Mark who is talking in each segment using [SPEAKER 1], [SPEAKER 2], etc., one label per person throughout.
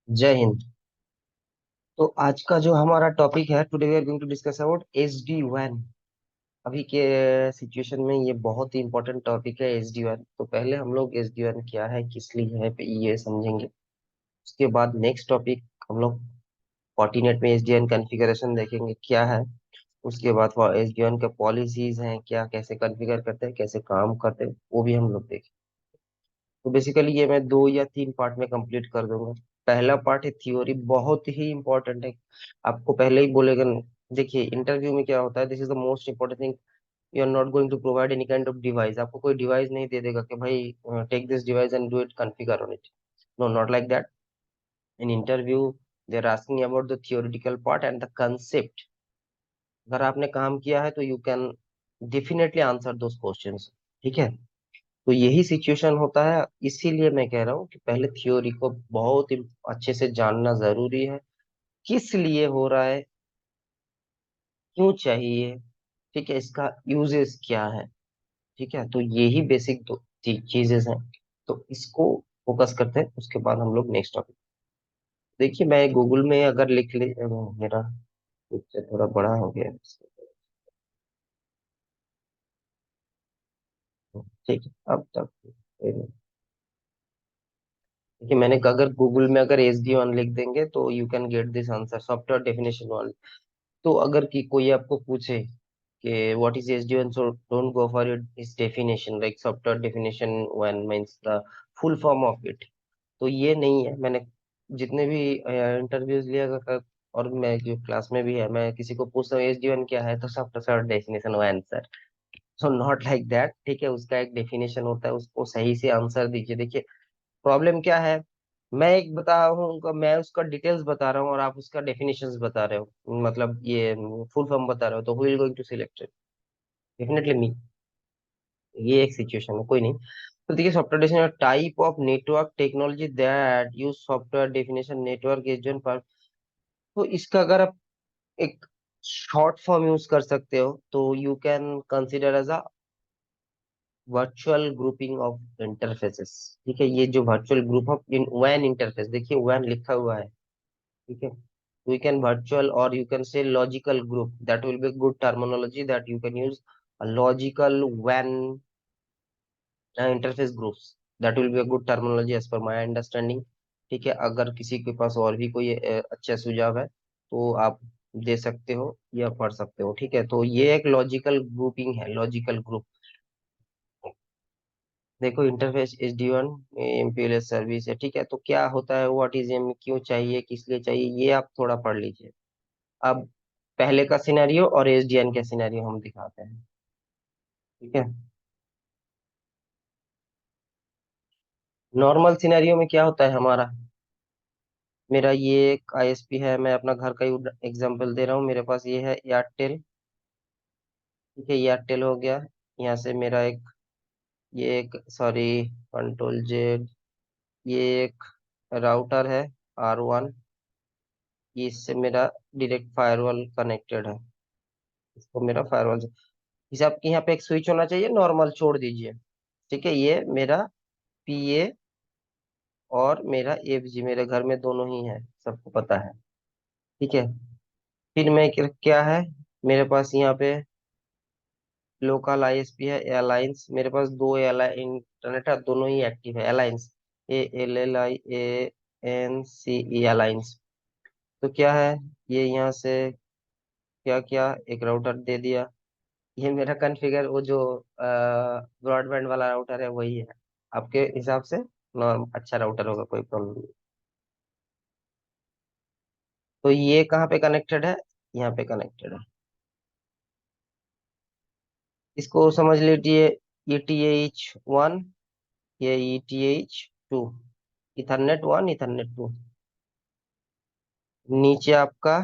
[SPEAKER 1] जय हिंद। तो आज का जो हमारा टॉपिक है, today we are going to discuss about SD-WAN। अभी के सिचुएशन में ये बहुत ही इंपॉर्टेंट टॉपिक है SD-WAN। तो पहले हम लोग SD-WAन क्या है, किस लिए है, ये समझेंगे। उसके बाद नेक्स्ट टॉपिक हम लोग Fortinet में SD-WAN कॉन्फ़िगरेशन देखेंगे क्या है। उसके बाद SD-WAन के पॉलिसीज हैं क्या, कैसे कॉन्फ़िगर करते हैं, कैसे काम करते हैं, वो भी हम लोग देखेंगे। तो बेसिकली ये मैं 2 या 3 पार्ट में कंप्लीट कर दूंगा। पहला पार्ट है थ्योरी, बहुत ही इंपॉर्टेंट है। आपको पहले ही बोलेगा देखिए इंटरव्यू में क्या होता है, this is the most important thing. You are not going to provide any kind of device. आपको कोई डिवाइस नहीं दे देगा कि भाई take this device and do it configure on it. No, not like that. In interview they are asking about the theoretical part and the concept. अगर आपने काम किया है तो you can definitely answer those questions. ठीक है। तो यही सिचुएशन होता है, इसीलिए मैं कह रहा हूँ कि पहले थ्योरी को बहुत ही अच्छे से जानना जरूरी है। किस लिए हो रहा है, क्यों चाहिए, ठीक है, इसका यूजेस क्या है। ठीक है, तो यही बेसिक दो चीजें हैं। तो इसको फोकस करते हैं, उसके बाद हम लोग नेक्स्ट टॉपिक। देखिए मैं गूगल में अगर लिख ले, मेरा पिक्चर थोड़ा बड़ा हो गया है। ठीक है, अब तक देखिए मैंने अगर गूगल में अगर SD-WAN लिख देंगे तो you can get this answer, software definition. तो अगर की कोई आपको पूछे कि what is SDN, so don't go for its definition, like software definition one means the full form of it. तो ये नहीं है। मैंने जितने भी इंटरव्यूज लिया और मैं जो क्लास में भी है, मैं किसी को पूछता हूँ एसडीएन क्या है, तो सॉफ्टवेयर डेफिनेशन वो answer. So not like that. ठीक है, उसका एक डेफिनेशन होता है, उसको सही से आंसर दीजिए। देखिए प्रॉब्लम क्या है, मैं एक बता रहा हूँ, मैं उसका डिटेल्स बता रहा हूँ और आप उसका डेफिनेशंस बता रहे हो, मतलब ये फुल फॉर्म बता रहे हो, तो who is going to select it? Definitely me. ये एक सिचुएशन है, कोई नहीं। तो देखिए software definition type of network technology that use software definition network is जन पर। तो इसका अगर आप एक शॉर्ट फॉर्म यूज कर सकते हो तो you can consider as a virtual grouping of interfaces. ठीक है, ये जो वर्चुअल ग्रुप ऑफ इन वैन इंटरफेस, देखिए वैन लिखा हुआ है। ठीक है, we can virtual or you can say logical group, that will be good terminology that you can use. A logical WAN interface groups, that will be a good terminology as per my understanding. ठीक है, अगर किसी के पास और भी कोई अच्छा सुझाव है तो आप दे सकते हो या पढ़ सकते हो। ठीक है, तो ये एक लॉजिकल ग्रुपिंग है, लॉजिकल ग्रुप। देखो इंटरफेस SD-WAN MPLS सर्विस है। ठीक है, तो क्या होता है, व्हाट इज एम, क्यों चाहिए, किस लिए चाहिए, ये आप थोड़ा पढ़ लीजिए। अब पहले का सिनेरियो और SDN का सिनेरियो हम दिखाते हैं। ठीक है, नॉर्मल सिनेरियो में क्या होता है हमारा, मेरा ये एक ISP है, मैं अपना घर का ही एग्जांपल दे रहा हूँ। मेरे पास ये है एयरटेल। ठीक है, एयरटेल हो गया। यहाँ से मेरा एक, ये एक सॉरी, कंट्रोल Z, ये एक राउटर है R1। इससे मेरा डायरेक्ट फायरवॉल कनेक्टेड है, इसको मेरा फायरवॉल से इसे आपके यहाँ पे एक स्विच होना चाहिए, नॉर्मल छोड़ दीजिए। ठीक है, ये मेरा PA और मेरा FG, मेरे घर में दोनों ही है, सबको पता है। ठीक है, फिर मैं क्या है, मेरे पास यहाँ पे लोकल ISP है एलायंस। मेरे पास दो इंटरनेट है, दोनों ही एक्टिव है, एलायंस, ALLIANCE एलायंस। तो क्या है, ये यहाँ से क्या क्या एक राउटर दे दिया। ये मेरा कॉन्फ़िगर वो जो ब्रॉडबैंड वाला राउटर है वही है, आपके हिसाब से नॉर्म अच्छा राउटर होगा, कोई प्रॉब्लम नहीं। तो ये कहाँ पे कनेक्टेड है, यहाँ पे कनेक्टेड है। इसको समझ लीजिए ETH 1, ये ETH 2, इथरनेट 1 इथरनेट 2। नीचे आपका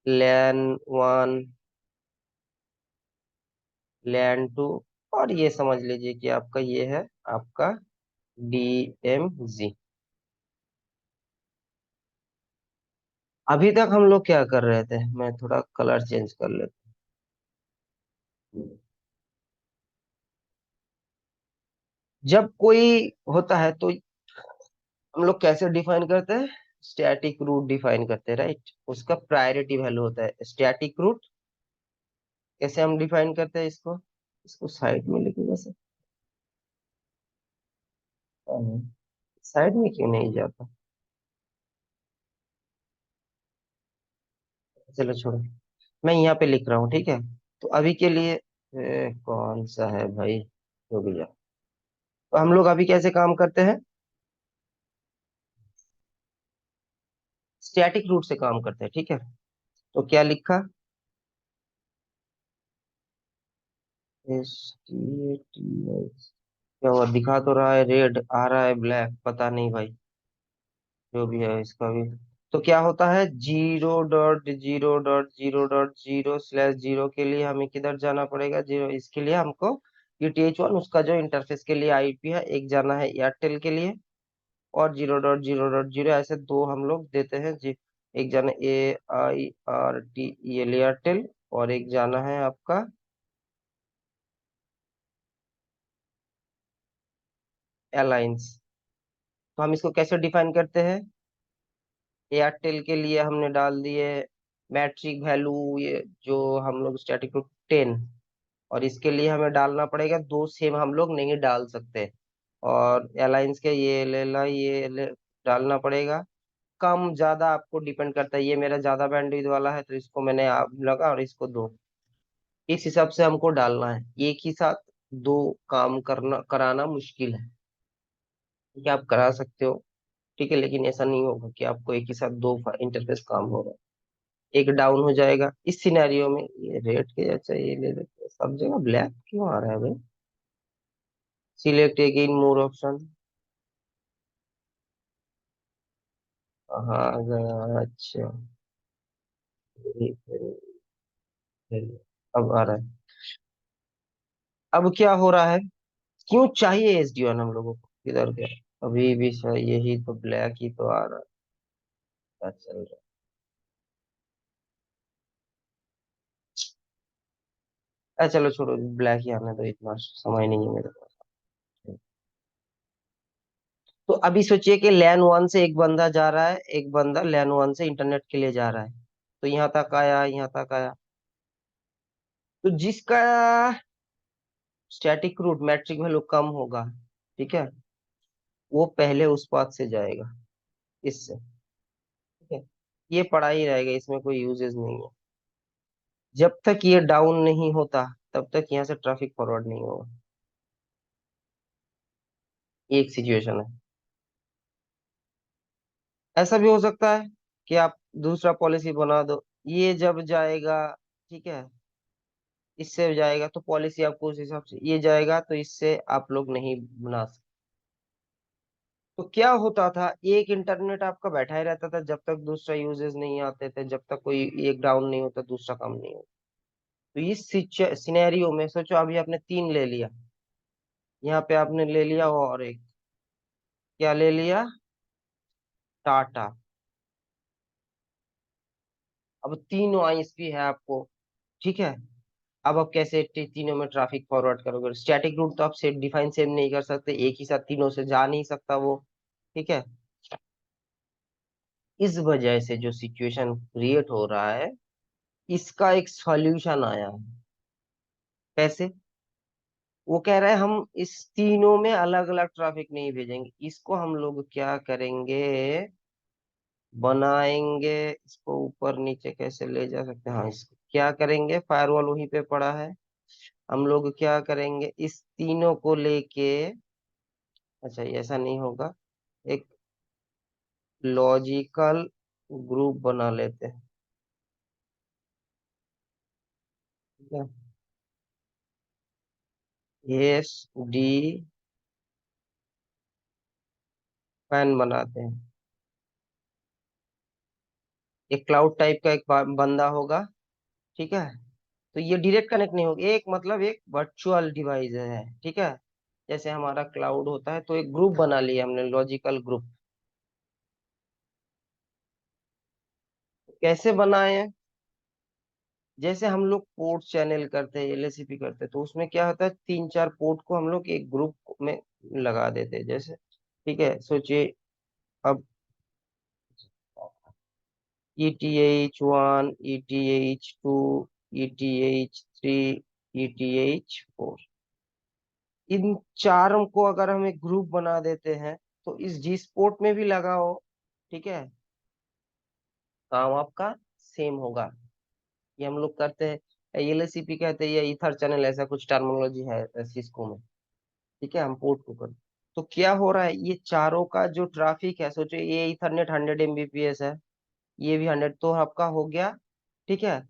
[SPEAKER 1] LAN 1 LAN 2, और ये समझ लीजिए कि आपका ये है आपका DMZ। अभी तक हम लोग क्या कर रहे थे, मैं थोड़ा कलर चेंज कर लेता हूँ। जब कोई होता है तो हम लोग कैसे डिफाइन करते हैं? स्टैटिक रूट डिफाइन करते हैं, राइट। उसका प्रायोरिटी वैल्यू होता है स्टैटिक रूट। कैसे हम डिफाइन करते हैं इसको? इसको साइड में लिखे वैसे। साइड में क्यों नहीं जाता? चलो छोड़ो, मैं यहाँ पे लिख रहा हूँ, ठीक है। तो अभी के लिए कौन सा है भाई, हो गया। तो हम लोग अभी कैसे काम करते हैं? स्टैटिक रूट से काम करते हैं, ठीक है। तो क्या लिखा? S T A T S. क्या हुआ, दिखा तो रहा है रेड, आ रहा है ब्लैक, पता नहीं भाई। जो भी है इसका भी। तो क्या होता है, 0.0.0.0.0/0 के लिए हमें किधर जाना पड़ेगा? जीरो, इसके लिए हमको UTH1 उसका जो इंटरफेस के लिए आईपी है, एक जाना है एयरटेल के लिए, और 0.0.0 ऐसे दो हम लोग देते हैं जी। एक जाना AIRT, ये एयरटेल, और एक जाना है आपका अलायंस। तो हम इसको कैसे डिफाइन करते हैं? एयरटेल के लिए हमने डाल दिए मैट्रिक वैल्यू, ये जो हम लोग स्टैटिक रूट 10। और इसके लिए हमें डालना पड़ेगा दो, सेम हम लोग नहीं डाल सकते। और एयरलाइंस के डालना पड़ेगा। कम ज्यादा आपको डिपेंड करता है, ये मेरा ज्यादा बैंडविड्थ वाला है तो इसको मैंने आप लगा, और इसको दो। इस हिसाब से हमको डालना है, एक ही साथ दो काम करना कराना मुश्किल है। ठीक है, आप करा सकते हो, ठीक है, लेकिन ऐसा नहीं होगा कि आपको एक ही साथ दो इंटरफेस काम होगा। एक डाउन हो जाएगा इस सिनेरियो में। ये रेड के जैसा ये ले लेते हैं, सब जगह ब्लैक क्यों आ रहा है भाई? Select again more option. हाँ गया, अच्छा। अब आ रहा है। अब क्या हो रहा है? क्यों चाहिए SD1 हम लोगों को? किधर गया? अभी भी यही तो ब्लैक ही तो आ रहा है। क्या चल रहा है? चलो छोड़ो, ब्लैक ही आने दो, इतना समय नहीं है मेरे पास। तो अभी सोचिए कि लैन 1 से एक बंदा जा रहा है, एक बंदा लैन 1 से इंटरनेट के लिए जा रहा है। तो यहाँ तक आया, यहाँ तक आया। तो जिसका स्टैटिक रूट मैट्रिक वैल्यू कम होगा, ठीक है, वो पहले उस पाथ से जाएगा, इससे। ठीक है, ये पड़ा ही रहेगा, इसमें कोई यूजेस नहीं है। जब तक ये डाउन नहीं होता तब तक यहाँ से ट्रैफिक फॉरवर्ड नहीं होगा। ये एक सिचुएशन है। ऐसा भी हो सकता है कि आप दूसरा पॉलिसी बना दो, ये जब जाएगा, ठीक है, इससे जाएगा तो पॉलिसी आपको उस हिसाब से, ये जाएगा तो इससे आप लोग नहीं बना सकते। तो क्या होता था, एक इंटरनेट आपका बैठा ही रहता था जब तक दूसरा यूजेस नहीं आते थे, जब तक कोई एक डाउन नहीं होता दूसरा काम नहीं होता। तो इस सिनेरियो में सोचो, अभी आपने तीन ले लिया, यहाँ पे आपने ले लिया और एक, क्या ले लिया? टाटा। अब तीनों ISP है आपको, ठीक है। अब आप कैसे तीनों में ट्रैफिक फॉरवर्ड करोगे? स्टैटिक रूट तो आप सेट डिफाइन सेम नहीं कर सकते, एक ही साथ तीनों से जा नहीं सकता वो, ठीक है। इस वजह से जो सिचुएशन क्रिएट हो रहा है, इसका एक सॉल्यूशन आया है। कैसे? वो कह रहा है हम इस तीनों में अलग अलग ट्रैफिक नहीं भेजेंगे, इसको हम लोग क्या करेंगे, बनाएंगे। इसको ऊपर नीचे कैसे ले जा सकते हैं? हाँ, इसको क्या करेंगे, फायरवॉल वहीं पे पड़ा है। हम लोग क्या करेंगे, इस तीनों को लेके, अच्छा ये ऐसा नहीं होगा, एक लॉजिकल ग्रुप बना लेते हैं, ठीक है। SD फैन बनाते हैं। एक क्लाउड टाइप का एक बंदा होगा, ठीक है। तो ये डायरेक्ट कनेक्ट नहीं होगा, एक मतलब एक वर्चुअल डिवाइस है, ठीक है। जैसे हमारा क्लाउड होता है, तो एक ग्रुप बना लिया हमने, लॉजिकल ग्रुप। कैसे बनाए हैं? जैसे हम लोग पोर्ट चैनल करते हैं, LACP करते हैं, तो उसमें क्या होता है, तीन चार पोर्ट को हम लोग एक ग्रुप में लगा देते हैं, जैसे, ठीक है। सोचिए अब ETH1, ETH2, ETH3, ETH4, इन चारों को अगर हम एक ग्रुप बना देते हैं तो इस जी स्पोर्ट में भी लगाओ, ठीक है, काम आपका सेम होगा। ये हम लोग करते हैं, LACP कहते हैं या ईथर चैनल, ऐसा कुछ टर्मिनोलॉजी है सिस्को में, ठीक है, हम पोर्ट को कर। तो क्या हो रहा है, ये चारों का जो ट्रैफिक है, सोचो ये इथरनेट 100 Mbps है, ये भी 100, तो आपका हो गया, ठीक है।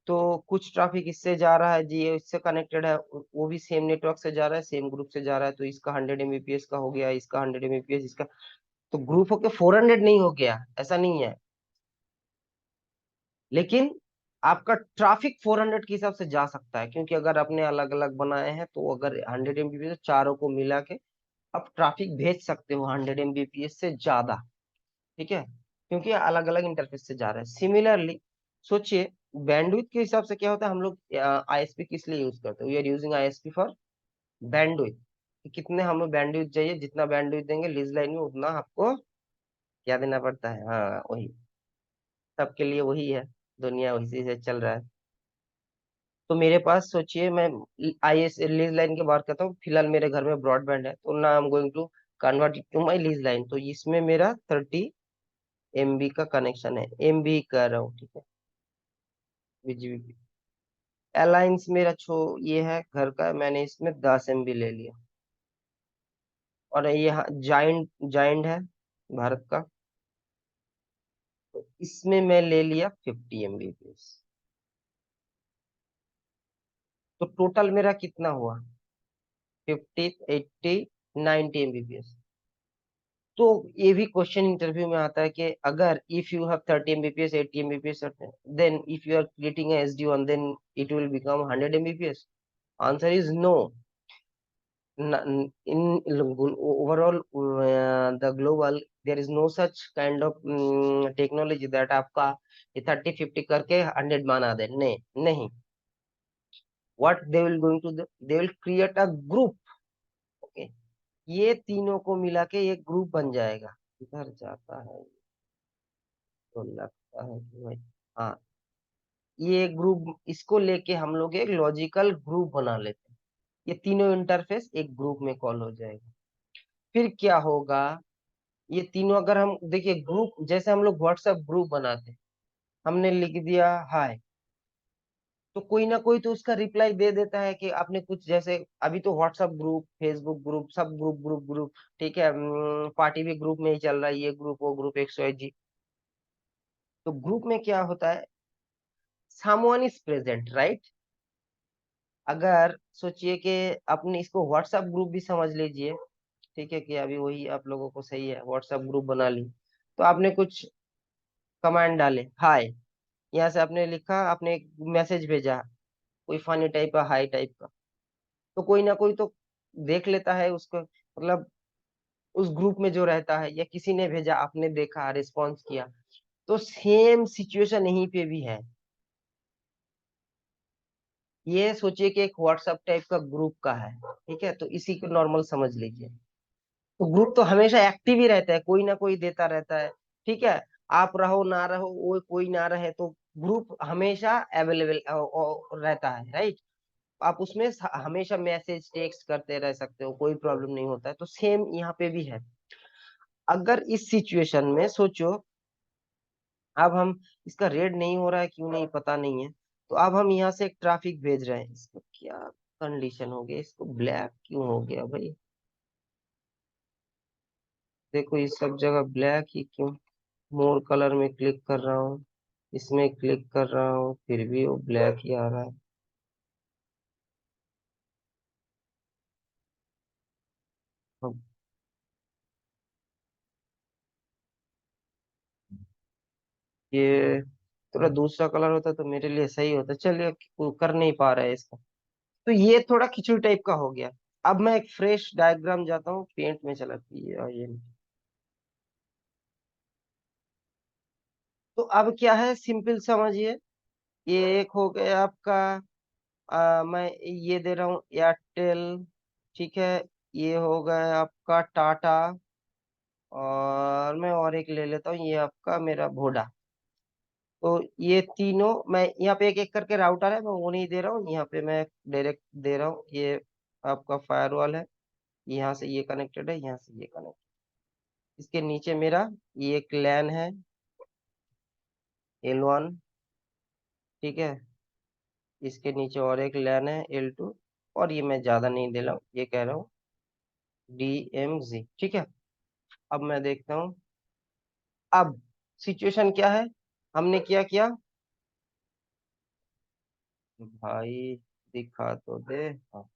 [SPEAKER 1] तो कुछ ट्रैफिक इससे जा रहा है जी, ये इससे कनेक्टेड है, वो भी सेम नेटवर्क से जा रहा है, सेम ग्रुप से जा रहा है, तो इसका 100 Mbps का हो गया, इसका 100 Mbps, इसका, तो ग्रुप होके 400 नहीं हो गया, ऐसा नहीं है, लेकिन आपका ट्रैफिक 400 के हिसाब से जा सकता है, क्योंकि अगर आपने अलग अलग बनाए हैं तो अगर 100 Mbps चारों को मिला के आप ट्रैफिक भेज सकते हो 100 Mbps से ज्यादा, ठीक है, क्योंकि अलग अलग इंटरफेस से जा रहा है। सिमिलरली सोचिए, बैंडविड्थ के हिसाब से क्या होता है, हम लोग ISP किस लिए यूज करते हैं, we are using ISP for bandwidth, कि कितने हमें बैंडविड्थ चाहिए, जितना बैंडविड्थ देंगे लीज लाइन में उतना आपको क्या देना पड़ता है, हाँ वही, सबके लिए वही है, दुनिया उसी से चल रहा है। तो मेरे पास सोचिए, मैं IS लीज लाइन की बात करता हूँ, फिलहाल मेरे घर में ब्रॉडबैंड है, तो ना I am going to convert it to my lease line, तो इसमें मेरा 30 MB का कनेक्शन है, MB कर रहा हूँ, ठीक है, BGB। अलायंस मेरा ये है घर का, मैंने इसमें 10 MB ले लिया, और ये जाइंट जाइंट है भारत का, तो इसमें मैं ले लिया 50 Mbps, तो टोटल मेरा कितना हुआ, 50, 80, 90 Mbps। तो ये भी क्वेश्चन इंटरव्यू में आता है कि अगर if you have 30 Mbps, 80 Mbps, then if you are creating SD1, then it will become 100 Mbps। Answer is no. In overall the global, there is no such kind of technology that आपका ये 30, 50 करके 100 बना दे, नहीं नहीं। what they will going to do, they will create a group, okay, ये तीनों को मिला के एक ग्रुप बन जाएगा। इधर जाता है तो लगता है कि भाई, हाँ, ये ग्रुप, इसको लेके हम लोग एक लॉजिकल ग्रुप बना लेते हैं, ये तीनों इंटरफेस एक ग्रुप में कॉल हो जाएगा। फिर क्या होगा, ये तीनों अगर हम देखिए ग्रुप, जैसे हम लोग व्हाट्सएप ग्रुप बनाते हैं, हमने लिख दिया हाय, तो कोई ना कोई तो उसका रिप्लाई दे देता है कि आपने कुछ, जैसे अभी तो व्हाट्सएप ग्रुप, फेसबुक ग्रुप, सब ग्रुप ग्रुप ग्रुप, ठीक है, पार्टी भी ग्रुप में ही चल रहा है, ये ग्रुप वो ग्रुप XYZ। तो ग्रुप में क्या होता है, समवन इज प्रेजेंट, राइट। अगर सोचिए कि आपने इसको व्हाट्सएप ग्रुप भी समझ लीजिए, ठीक है, कि अभी वही आप लोगों को सही है, व्हाट्सएप ग्रुप बना ली, तो आपने कुछ कमांड डाले हाय, यहाँ से आपने लिखा, आपने एक मैसेज भेजा, कोई फनी टाइप का, हाई टाइप का, तो कोई ना कोई तो देख लेता है उसको, मतलब उस ग्रुप में जो रहता है, या किसी ने भेजा, आपने देखा, रिस्पॉन्स किया, तो सेम सिचुएशन यहीं पे भी है। ये सोचिए कि एक व्हाट्सएप टाइप का ग्रुप का है, ठीक है, तो इसी को नॉर्मल समझ लीजिए। तो ग्रुप तो हमेशा एक्टिव ही रहता है, कोई ना कोई देता रहता है, ठीक है, आप रहो ना रहो, वो कोई ना रहे, तो ग्रुप हमेशा अवेलेबल रहता है, राइट। आप उसमें हमेशा मैसेज टेक्स्ट करते रह सकते हो, कोई प्रॉब्लम नहीं होता है, तो सेम यहाँ पे भी है। अगर इस सिचुएशन में सोचो, अब हम, इसका रेड नहीं हो रहा है, क्यों नहीं पता नहीं है, तो अब हम यहाँ से एक ट्रैफिक भेज रहे हैं, इसको क्या कंडीशन हो गया, इसको ब्लैक क्यों हो गया भाई, देखो ये सब जगह ब्लैक ही क्यों, मोर कलर में क्लिक कर रहा हूँ, इसमें क्लिक कर रहा हूँ, फिर भी वो ब्लैक ही आ रहा है। अब ये थोड़ा दूसरा कलर होता तो मेरे लिए सही होता, चलिए वो कर नहीं पा रहा है इसका, तो ये थोड़ा खिचड़ी टाइप का हो गया। अब मैं एक फ्रेश डायग्राम जाता हूँ, पेंट में चला ये तो अब क्या है, सिंपल समझिए, ये एक हो गया आपका, मैं ये दे रहा हूँ एयरटेल, ठीक है, ये हो गया आपका टाटा, और मैं और एक ले लेता हूँ, ये आपका मेरा वोडा। तो ये तीनों मैं यहाँ पे एक एक करके राउटर है, मैं वो नहीं दे रहा हूँ, यहाँ पे मैं डायरेक्ट दे रहा हूँ। ये आपका फायरवॉल है, यहाँ से ये कनेक्टेड है, यहाँ से ये कनेक्ट। इसके नीचे मेरा ये एक लैन है, L1। ठीक है, इसके नीचे और एक लैन है, L2। और ये मैं ज्यादा नहीं दे रहा हूँ, ये कह रहा हूँ DMZ। ठीक है, अब मैं देखता हूँ। अब सिचुएशन क्या है, हमने क्या किया भाई, दिखा तो दे। हाँ।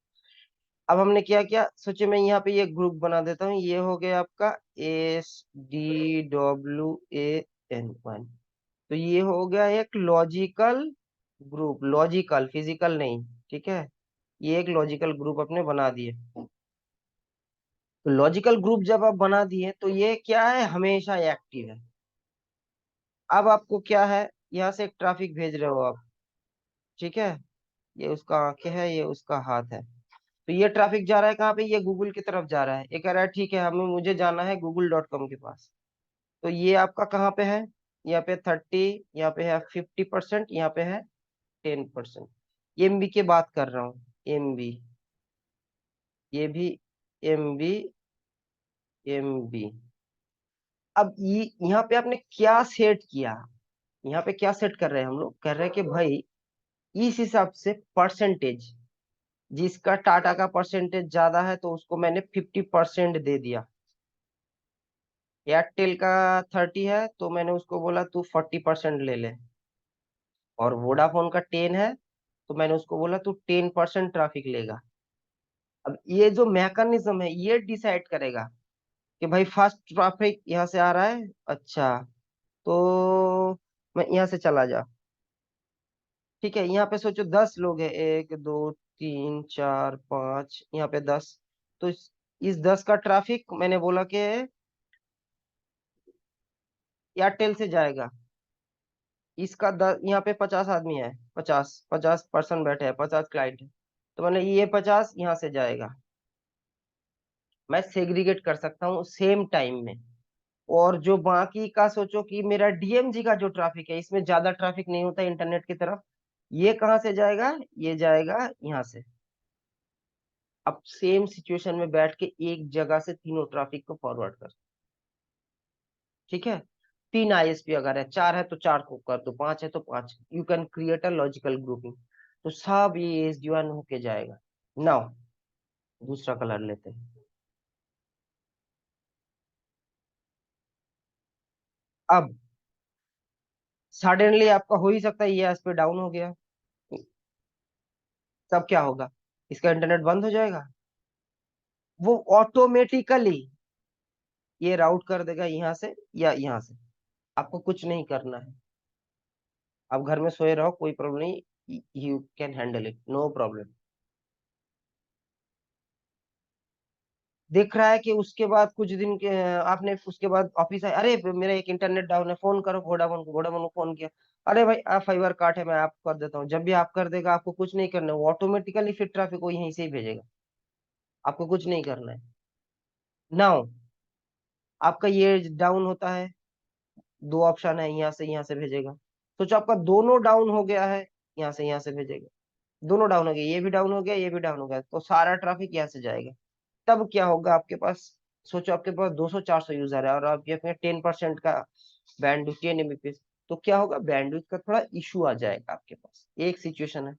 [SPEAKER 1] अब हमने क्या किया, सोचिए मैं यहाँ पे ये ग्रुप बना देता हूँ, ये हो गया आपका SDWAN1। तो ये हो गया एक लॉजिकल ग्रुप, लॉजिकल फिजिकल नहीं। ठीक है, ये एक लॉजिकल ग्रुप अपने बना दिए। तो लॉजिकल ग्रुप जब आप बना दिए तो ये क्या है, हमेशा एक्टिव है। अब आपको क्या है, यहाँ से एक ट्रैफिक भेज रहे हो आप। ठीक है, ये उसका आंखें है, ये उसका हाथ है। तो ये ट्रैफिक जा रहा है कहाँ पे, ये गूगल की तरफ जा रहा है। ये कह रहा है ठीक है, हमें मुझे जाना है google.com के पास। तो ये आपका कहाँ पे है, यहाँ पे 30, यहाँ पे है 50%, यहाँ पे है 10%। MB की बात कर रहा हूँ, MB। ये भी MB, MB। अब ये यहाँ पे आपने क्या सेट किया, यहाँ पे क्या सेट कर रहे हैं हम लोग, कर रहे हैं कि भाई इस हिसाब से परसेंटेज, जिसका टाटा का परसेंटेज ज्यादा है तो उसको मैंने 50% दे दिया। एयरटेल का 30 है तो मैंने उसको बोला तू 40% ले ले। और वोडाफोन का 10 है तो मैंने उसको बोला तू 10% ट्रैफिक लेगा। अब ये जो मैकेनिज्म है ये डिसाइड करेगा कि भाई फास्ट ट्रैफिक यहाँ से आ रहा है, अच्छा तो मैं यहाँ से चला जा। ठीक है, यहाँ पे सोचो 10 लोग हैं, 1 2 3 4 5, यहाँ पे 10। तो इस 10 का ट्रैफिक मैंने बोला कि एयरटेल से जाएगा। इसका यहाँ पे 50 आदमी है, 50 50 पर्सन बैठे हैं, 50 क्लाइंट है। तो मैंने ये 50 यहाँ से जाएगा। मैं सेग्रीगेट कर सकता हूँ सेम टाइम में। और जो बाकी का सोचो कि मेरा DMZ का जो ट्रैफिक है, इसमें ज्यादा ट्रैफिक नहीं होता इंटरनेट की तरफ। ये कहाँ से जाएगा, ये जाएगा यहाँ से। अब सेम सिचुएशन में बैठ के एक जगह से तीनों ट्रैफिक को फॉरवर्ड कर। ठीक है, 3 ISP अगर है, 4 है तो 4 को कर दो, 5 है तो 5। You can create a logical grouping. तो सब ये SDN होके जाएगा। नाउ दूसरा कलर लेते हैं। अब सडनली आपका हो ही सकता है ये एस पे डाउन हो गया, तब क्या होगा, इसका इंटरनेट बंद हो जाएगा। वो ऑटोमेटिकली ये राउट कर देगा यहाँ से या यहाँ से। आपको कुछ नहीं करना है, आप घर में सोए रहो, कोई प्रॉब्लम नहीं, you can handle it, no problem. देख रहा है कि उसके बाद कुछ दिन के आपने उसके बाद ऑफिस आए, अरे मेरा एक इंटरनेट डाउन है, फोन करो वोडाफोन को, वोडाफोन को फोन किया, अरे भाई आप फाइबर काट है, मैं आपको कर देता हूँ। जब भी आप कर देगा, आपको कुछ नहीं करना है, वो ऑटोमेटिकली फिर ट्रैफिक को यहीं से ही भेजेगा। आपको कुछ नहीं करना है। नाउ आपका ये डाउन होता है, दो ऑप्शन है, यहाँ से भेजेगा। सोचो आपका दोनों डाउन हो गया है, यहाँ से भेजेगा। दोनों डाउन हो गया, ये भी डाउन हो गया, ये भी डाउन हो गया, तो सारा ट्रैफिक यहाँ से जाएगा। तब क्या होगा आपके पास, सोचो आपके पास 200 400 यूजर है और आप ये अपने 10% का बैंडविड्थ, 10 Mbps। तो क्या होगा, बैंडविड्थ का थोड़ा इशू आ जाएगा आपके पास, एक सिचुएशन है।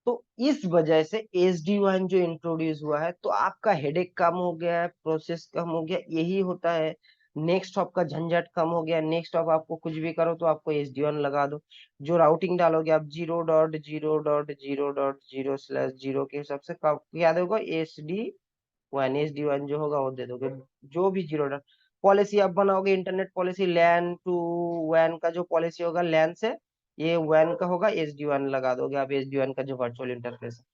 [SPEAKER 1] तो इस वजह से SD WAN जो इंट्रोड्यूस हुआ है, तो आपका हेडेक कम हो गया है, प्रोसेस कम हो गया, यही होता है। नेक्स्ट हॉप का झंझट कम हो गया, नेक्स्ट हॉप आपको कुछ भी करो तो आपको SD WAN लगा दो। जो राउटिंग डालोगे आप 0.0.0.0/0 के हिसाब से क्या दोगे, SD WAN जो होगा वो दे दोगे। जो भी 0 पॉलिसी आप बनाओगे, इंटरनेट पॉलिसी लैन टू वैन का जो पॉलिसी होगा, लैन से ये वैन का होगा, SD WAN लगा दोगे आप, SD WAN का जो वर्चुअल इंटरफेस है।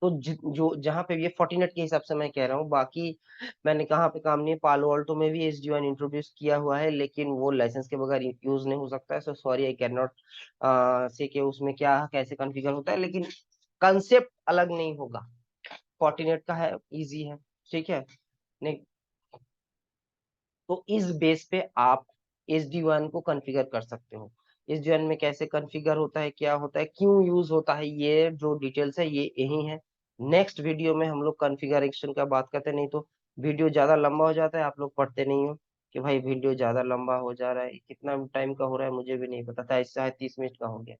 [SPEAKER 1] तो जो जहाँ पे ये फोर्टिनेट के हिसाब से मैं कह रहा हूँ, बाकी मैंने कहाँ पे काम नहीं, पालो ऑल्टो में भी SD WAN इंट्रोड्यूस किया हुआ है, लेकिन वो लाइसेंस के बगैर यूज नहीं हो सकता है। So sorry, I can not से कि उसमें क्या कैसे कॉन्फ़िगर होता है, लेकिन कंसेप्ट अलग नहीं होगा। फोर्टिनेट का है, इजी है। ठीक है। नहीं, तो इस बेस पे आप एच डी वन को कॉन्फ़िगर कर सकते हो। एच डी वन में कैसे कॉन्फ़िगर होता है, क्या होता है, क्यों यूज होता है, ये जो डिटेल्स है ये यही है। नेक्स्ट वीडियो में हम लोग कॉन्फ़िगरेशन का बात करते हैं, नहीं तो वीडियो ज्यादा लंबा हो जाता है, आप लोग पढ़ते नहीं हो कि भाई वीडियो ज्यादा लंबा हो जा रहा है, कितना टाइम का हो रहा है मुझे भी नहीं पता था, ऐसा है 30 मिनट का हो गया।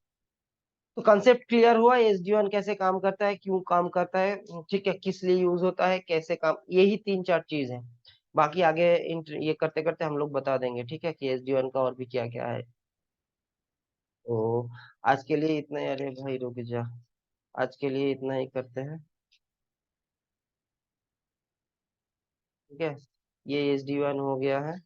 [SPEAKER 1] तो कंसेप्ट क्लियर हुआ, एसडीओन कैसे काम करता है, क्यों काम करता है, ठीक है, किस लिए यूज होता है, कैसे काम, यही 3 4 चीज है। बाकी आगे ये करते करते हम लोग बता देंगे, ठीक है, कि एसडीओन का और भी क्या क्या है। तो आज के लिए इतना ही, अरे भाई रुक जा, आज के लिए इतना ही करते हैं, ठीक है। ये एसडीओन हो गया है,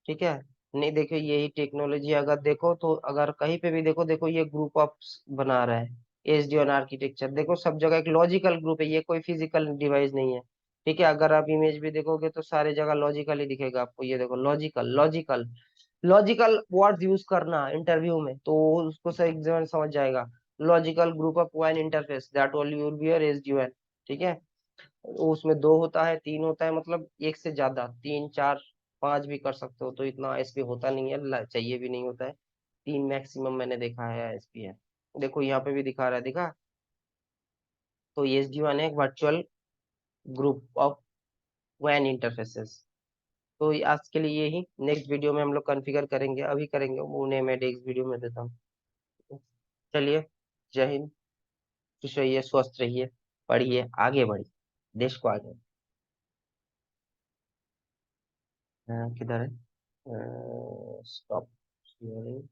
[SPEAKER 1] ठीक है। नहीं देखो, यही टेक्नोलॉजी अगर देखो तो, अगर कहीं पे भी देखो, देखो ये ग्रुप ऑफ बना रहा है, एसडीएन आर्किटेक्चर, देखो सब जगह एक लॉजिकल ग्रुप है, ये कोई फिजिकल डिवाइस नहीं है, ठीक है। अगर आप इमेज भी देखोगे तो सारे जगह लॉजिकल ही दिखेगा आपको, ये देखो logical logical logical words use करना इंटरव्यू में तो उसको सही एग्जामिनर समझ जाएगा। Logical group of one interface that only will be your SDN, ठीक है। उसमें 2 होता है, 3 होता है, मतलब एक से ज्यादा, 3 4 5 भी कर सकते हो, तो इतना एसपी होता नहीं है, चाहिए भी नहीं होता है। 3 मैक्सिमम मैंने देखा है एसपी है। देखो यहाँ पे भी दिखा रहा है, दिखा। तो एसडी वन है, वर्चुअल ग्रुप ऑफ वैन इंटरफेसेस। तो आज के लिए यही, नेक्स्ट वीडियो में हम लोग कॉन्फ़िगर करेंगे, अभी करेंगे उन्हें मैं नेक्स्ट वीडियो में देता हूँ। चलिए, जय हिंद, खुश रहिए, स्वस्थ रहिए, पढ़िए, आगे बढ़िए, देश को आगे। किधर है, स्टॉप शेयरिंग।